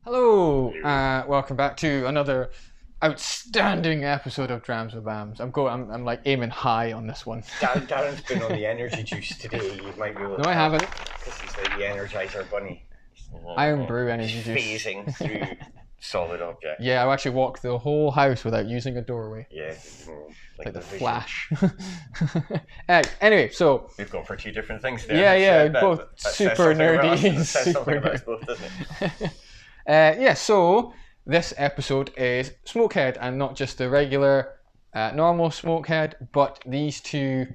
Hello, welcome back to another outstanding episode of Drams with Bams. I'm like aiming high on this one. Darren's been on the energy juice today. You might be able to No, I haven't. Because he's like the Energizer Bunny. Iron Brew energy juice. Phasing through solid objects. Yeah, I actually walked the whole house without using a doorway. Yeah. Like the vision. Flash. Anyway, so We've gone for two different things there. yeah, That- both that says super something about us. nerdy. That says Super something about nerd. us both, doesn't it? So this episode is Smokehead, and not just the regular normal Smokehead, but these two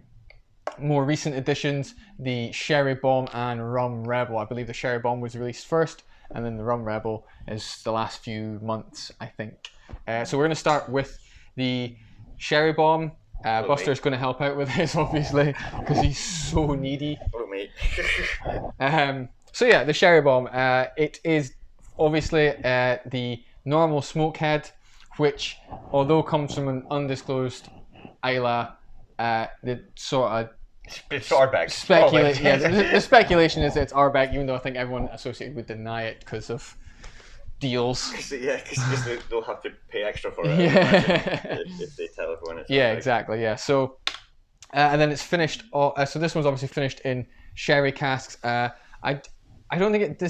more recent editions, the Sherry Bomb and Rum Rebel. I believe the Sherry Bomb was released first, and then the Rum Rebel is the last few months, I think. So we're going to start with the Sherry Bomb. Buster's going to help out with this, obviously, because he's so needy. Oh, mate. So yeah, the Sherry Bomb. It is obviously the normal Smokehead, which, although comes from an undisclosed Isla, the sort of It's our bag. speculation. Yeah, the speculation is it's Arbag, even though I think everyone associated would deny it because of deals. Yeah, because they'll have to pay extra for it. Yeah. if they tell everyone it's Yeah, Arbag. exactly. Yeah. So, and then it's finished. So this one's obviously finished in sherry casks. I don't think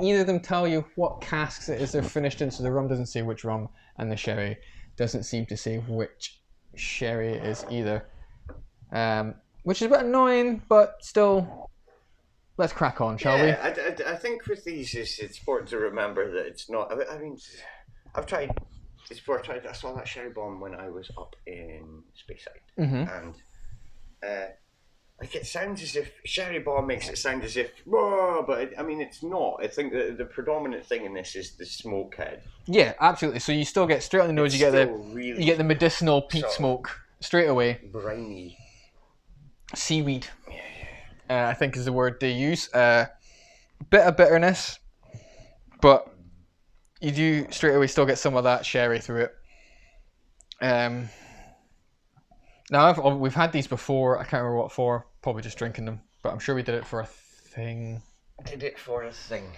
either of them tell you what casks it is they're finished in. So the rum doesn't say which rum, and the sherry doesn't seem to say which sherry it is either. Which is a bit annoying, but still, let's crack on, shall we? I think with these, it's important to remember that it's not. I mean, I've tried. I saw that Sherry Bomb when I was up in Speyside, and like it sounds as if Sherry Bomb makes it sound as if, whoa, but I mean it's not. I think that the predominant thing in this is the Smokehead. Yeah, absolutely. So you still get straight on the nose. It's You get still really you get the medicinal peat sort of smoke straight away. briny. Seaweed, I think is the word they use. Bit of bitterness, but you do straight away still get some of that sherry through it. Now we've had these before. I can't remember what for. Probably just drinking them, but I'm sure we did it for a thing. Did it for a thing.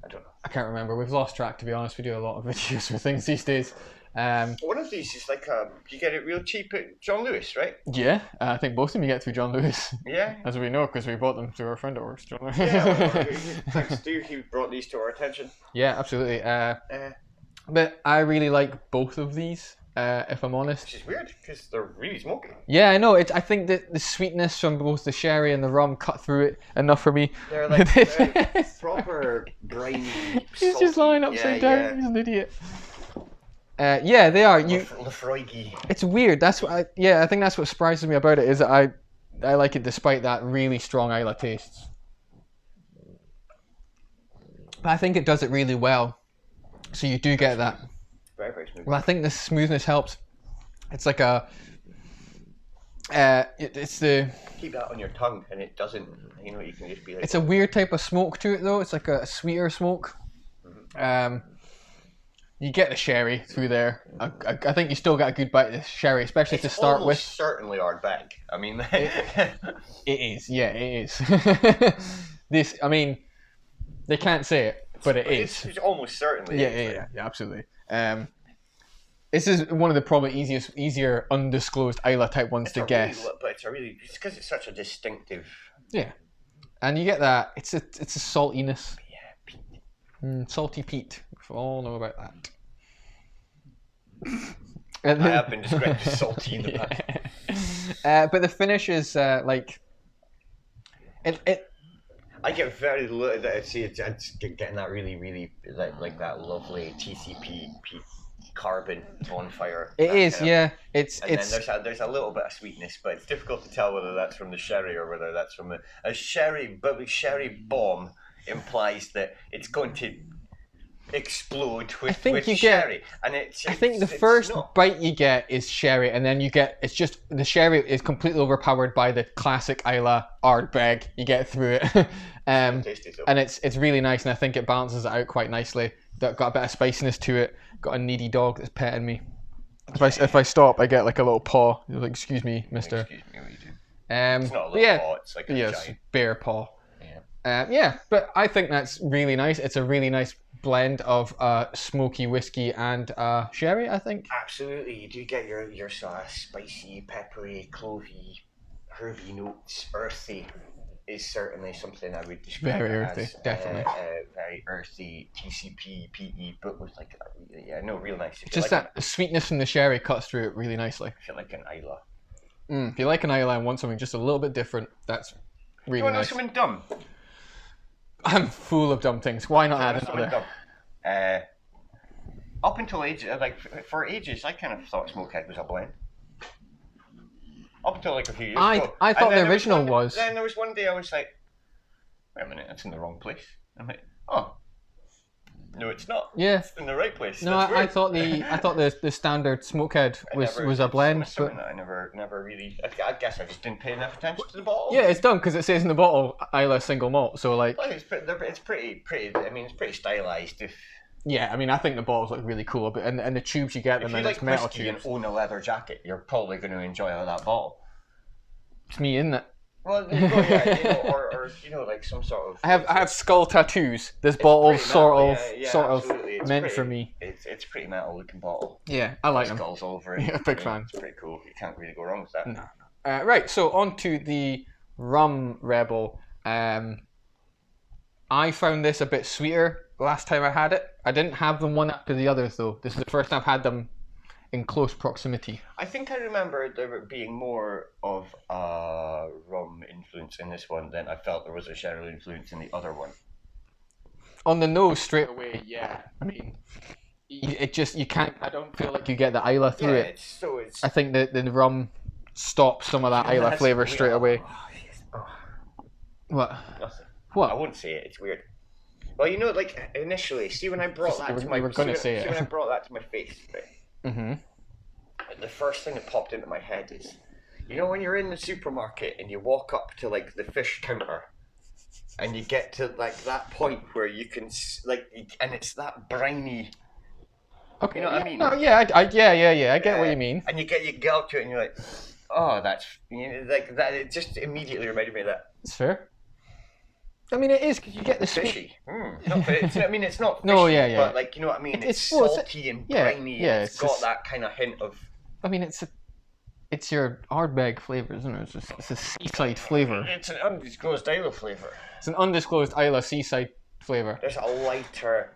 I don't know. I can't remember. We've lost track, to be honest. We do a lot of videos for things these days. One of these is like you get it real cheap at John Lewis, right? Yeah, I think both of them you get through John Lewis. Yeah. As we know, because we bought them through our friend at work, John Lewis. Yeah, thanks to he brought these to our attention. Yeah, absolutely. But I really like both of these, if I'm honest. Which is weird because they're really smoky. Yeah, I know. I think that the sweetness from both the sherry and the rum cut through it enough for me. They're like proper briny. He's just lying upside down. Yeah. He's an idiot. Yeah, they are. Lafroigy. It's weird. That's what. I think that's what surprises me about it is that I like it despite that really strong Isla tastes. But I think it does it really well. So you do get that. Very, very smooth. Well, I think the smoothness helps. It's like a. It's the. Keep that on your tongue, and it doesn't. You know, you can just be like. It's a weird type of smoke to it, though. It's like a sweeter smoke. You get the sherry through there. I think you still get a good bite of the sherry, especially to start with. It's certainly our bag. I mean, It is. Yeah, it is. This, I mean, they can't say it, but it is. It's almost certainly. Yeah, absolutely. This is one of the probably easier undisclosed Isla type ones to guess. But it's because it's such a distinctive. Yeah, and you get that. It's a saltiness. Yeah. Salty peat. We all know about that. I have been described as salty in the past. But the finish is like it. I get very little. I see it's getting that really like that lovely TCP carbon bonfire. It is, yeah. And then there's a little bit of sweetness, but it's difficult to tell whether that's from the sherry or whether that's from a sherry. But with sherry bomb implies that it's going to explode with sherry, and I think the first bite you get is sherry, and then it's just the sherry is completely overpowered by the classic Isla Ardbeg. You get through it, and it's really nice, and I think it balances it out quite nicely. Got a bit of spiciness to it. Got a needy dog that's petting me. If I stop, I get like a little paw. You're like, excuse me, mister. Excuse me, what you do? It's not a little paw. It's like a giant bear paw. Yeah. But I think that's really nice. It's a really nice blend of smoky whiskey and sherry, I think. Absolutely, you do get your sort of spicy, peppery, clovey, herby notes. Earthy is certainly something I would describe Very it earthy, as. definitely. Very earthy, TCP, PE, but with like, real nice. Just like that sweetness from the sherry cuts through it really nicely. I feel like an Isla. If you like an Isla and want something just a little bit different, that's really You want to know nice. something dumb? I'm full of dumb things. Why not add Something another? dumb. Up until for ages, I kind of thought Smokehead was a blend. Up until like a few years ago. I thought the original Then was. there was one day I was like, wait a minute, that's in the wrong place. I'm like, oh, no, it's not. Yeah. It's in the right place. No, That's I weird. thought the standard Smokehead was a blend. It's something that I never really. I guess I just didn't pay enough attention to the bottle. Yeah, it's done because it says in the bottle Isla single malt. So like, Well, it's pretty. I mean, it's pretty stylized. yeah, I mean, I think the bottles look really cool, but and the tubes you get them If you in, like it's metal whiskey and tubes. own a leather jacket, you're probably going to enjoy that bottle. It's me, isn't it? Well, yeah, or like some sort of. I have skull tattoos. This bottle's sort of absolutely. It's meant pretty, for me. It's a pretty metal looking bottle. Yeah, I like them. Skulls all over it. Yeah, big fan. It's pretty cool. You can't really go wrong with that. No. Right, so on to the Rum Rebel. I found this a bit sweeter last time I had it. I didn't have them one after the others though. This is the first time I've had them in close proximity. I think I remember there being more of a rum influence in this one than I felt there was a sherry influence in the other one. On the nose straight away, yeah. I mean, it just, you can't, I don't feel like you get the Isla through it. It's. I think that the rum stops some of that Isla flavour straight away. What? Nothing. What? I won't say it. It's weird. Well, like initially, see when I brought that to my. You were going to say See it. when I brought that to my face, right? Mm-hmm. The first thing that popped into my head is, when you're in the supermarket and you walk up to like the fish counter, and you get to like that point where you can and it's that briny. Okay. You know what I mean? No, yeah, I get what you mean. And you get up to it and you're like, oh, that's like that. It just immediately reminded me of that. It's fair. I mean, it is because you get the Fishy. It's not fishy, No, yeah. but like, you know what I mean? It's well, salty and briny. yeah, and it's it's got just- that kind of hint of. I mean, it's your Ardbeg flavour, isn't it? It's a seaside flavour. It's an undisclosed Isla flavour. It's an undisclosed Isla seaside flavour. There's a lighter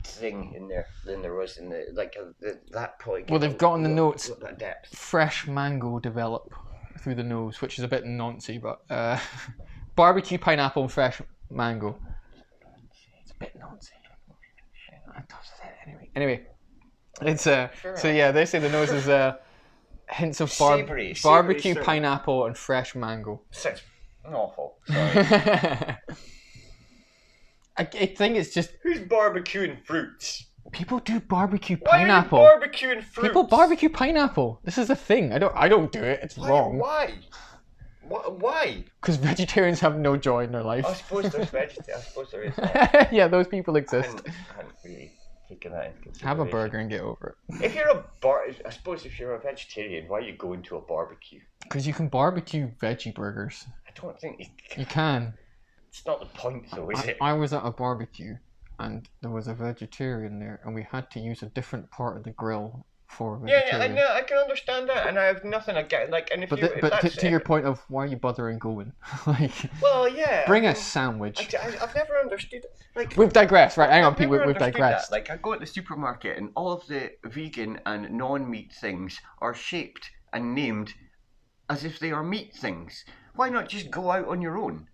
thing in there than there was in that point. Well, they've got in the notes that depth. fresh mango develop through the nose, which is a bit nancy, but barbecue pineapple and fresh mango. It's a bit nancy. Anyway, it's so yeah. They say the nose is hints of Savoury, barbecue sir. pineapple and fresh mango. Sounds awful. Sorry. I think it's just Who's barbecuing fruits? people do barbecue Why pineapple. are you barbecuing fruits? People barbecue pineapple. This is a thing. I don't do it. It's wrong. Why? Why? Because vegetarians have no joy in their life. I suppose there's vegetarians. I suppose there is. Yeah, those people exist. I hadn't really taken that into consideration. Have a burger and get over it. If you're I suppose if you're a vegetarian, why are you going to a barbecue? Because you can barbecue veggie burgers. I don't think You can. It's not the point, though, is it? I was at a barbecue and there was a vegetarian there and we had to use a different part of the grill for a Yeah, vegetarian. I know. I can understand that, and I have nothing against and if But, you. but to your point of why are you bothering going? Like, Well, yeah. bring a sandwich. I've never understood. Like, We've digressed, right? Hang on, I've Pete. never We've understood digressed. that. Like, I go to the supermarket, and all of the vegan and non-meat things are shaped and named as if they are meat things. Why not just go out on your own?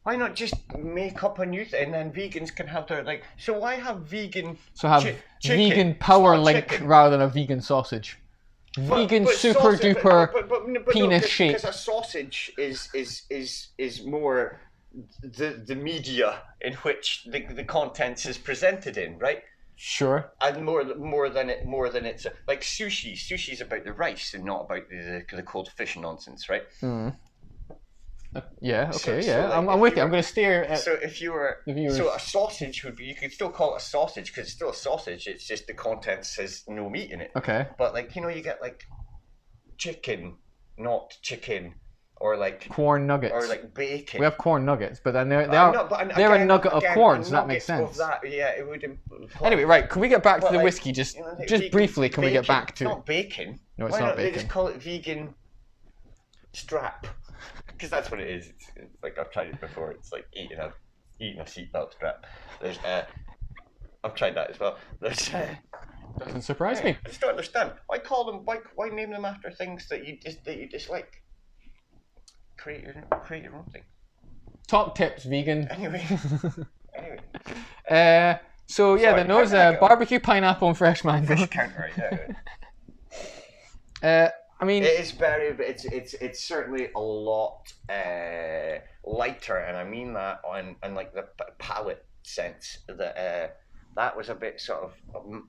Why not just make up a new thing, and then vegans can have their So why have vegan? So have chicken, vegan power not link chicken. rather than a vegan sausage. Vegan super duper penis shape. Because a sausage is more the media in which the contents is presented in, right? Sure. And more than it's like sushi. Sushi's about the rice and not about the cold fish nonsense, right? Mm. Yeah. Okay. So, Yeah. like, I'm if with you you. I'm were- going to stare at. So if you were the viewers. so a sausage would be, you could still call it a sausage because it's still a sausage. It's just the contents has no meat in it. Okay. But you get like chicken, not chicken, or like corn nuggets, or like bacon. We have corn nuggets, but then they're they're a nugget of corn, so that makes sense. Of that, yeah, it would. Anyway, right? Can we get back to the like, whiskey? Just vegan, briefly, can we get back to? It's not bacon. No, it's Why not not bacon. They just call it vegan strap, because that's what it is. It's like I've tried it before. It's like eating a seatbelt strap. There's I've tried that as well. There's doesn't surprise me. I just don't understand. Why call them? Why name them after things that you dislike? Create your own thing. Top tips, vegan. Anyway. So yeah, then there was barbecue pineapple and fresh mango. Fish counter, yeah. I mean, it is very. It's certainly a lot lighter, and I mean that on like the palate sense that. That was a bit sort of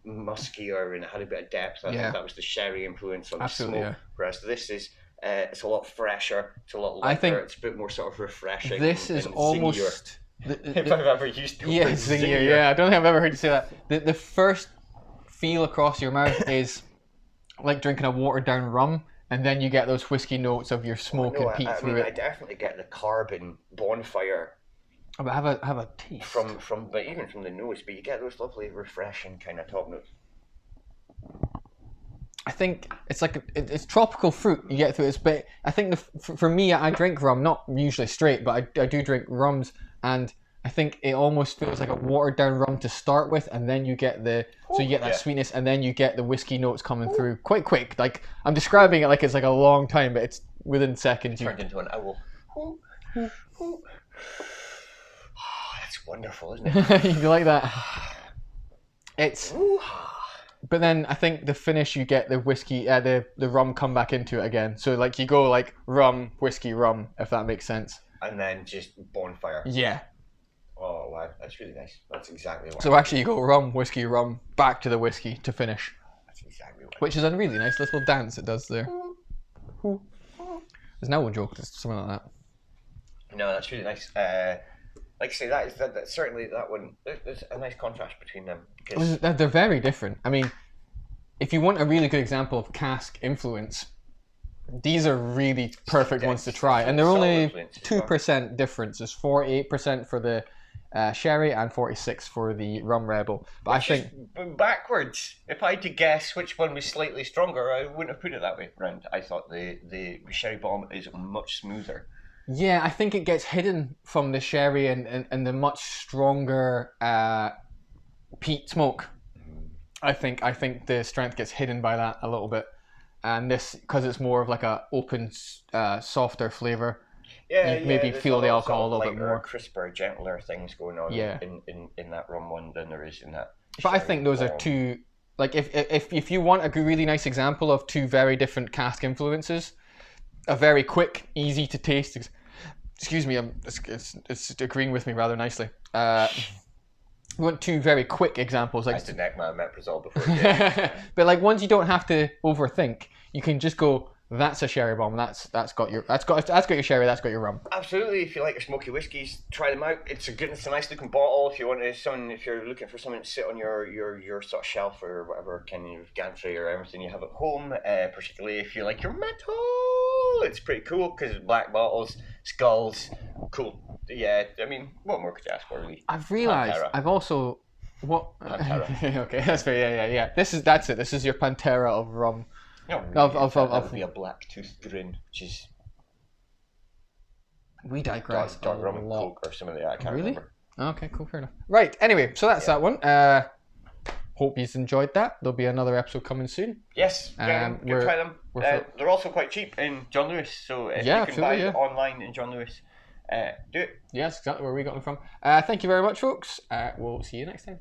muskier and it had a bit of depth. I think that was the sherry influence on the smoke. Whereas this is, it's a lot fresher. It's a lot lighter. I think it's a bit more sort of refreshing. This is almost. If I've ever used the word zingier. Yeah, I don't think I've ever heard you say that. The first feel across your mouth is like drinking a watered down rum, and then you get those whiskey notes of your smoke and peat through it. I definitely get the carbon bonfire. But have a taste but even from the nose, but you get those lovely, refreshing kind of top notes. I think it's like it's tropical fruit you get through it. But I think for me, I drink rum, not usually straight, but I do drink rums, and I think it almost feels like a watered down rum to start with, and then you get that sweetness, and then you get the whiskey notes coming through quite quick. Like I'm describing it like it's like a long time, but it's within seconds. Turned into an owl. Wonderful, isn't it? You like that? It's. But then I think the finish you get the whiskey, the rum come back into it again. So like you go like rum, whiskey, rum, if that makes sense. And then just bonfire. Yeah. Oh wow, that's really nice. That's exactly what. So actually you go rum, whiskey, rum, back to the whiskey to finish. That's exactly what. Which is a really nice little dance it does there. There's no joke, it's something like that. No, that's really nice. Like I say, that's certainly that one. There's a nice contrast between them. Because they're very different. I mean, if you want a really good example of cask influence, these are really perfect ones to try. And they're only 2% difference. There's 48% for the sherry and 46% for the rum rebel. But I think backwards. If I had to guess which one was slightly stronger, I wouldn't have put it that way round. I thought the sherry bomb is much smoother. Yeah, I think it gets hidden from the sherry and the much stronger peat smoke. I think the strength gets hidden by that a little bit, and this because it's more of like a open, softer flavor. Yeah, you maybe feel the alcohol a little bit more. Crisper, gentler things going on. Yeah. in that rum one than there is in that. But I think those are two. Like if you want a really nice example of two very different cask influences, a very quick, easy to taste. Excuse me, it's agreeing with me rather nicely. We want two very quick examples. Like I had to neck my omeprazole before. Yeah. But like ones you don't have to overthink. You can just go. That's a sherry bomb. That's got your sherry. That's got your rum. Absolutely. If you like your smoky whiskies, try them out. It's a nice looking bottle. If you want if you're looking for something to sit on your sort of shelf or whatever kind of gantry or everything you have at home, particularly if you like your metal, it's pretty cool because black bottles, skulls, cool. Yeah, I mean, what more could you ask for, really? I've realised. Pantera. I've also Pantera. Okay, that's fair. Yeah. That's it. This is your Pantera of rum. No, that would be a black tooth grin, which is. We digress. Dark rum and coke or something like that. I can't remember. Okay, cool, fair enough. Right. Anyway, so that's that one. Hope you've enjoyed that. There'll be another episode coming soon. Yes, go try them. They're also quite cheap in John Lewis, so if you can buy it online in John Lewis, do it. Yes, exactly where we got them from. Thank you very much, folks. We'll see you next time.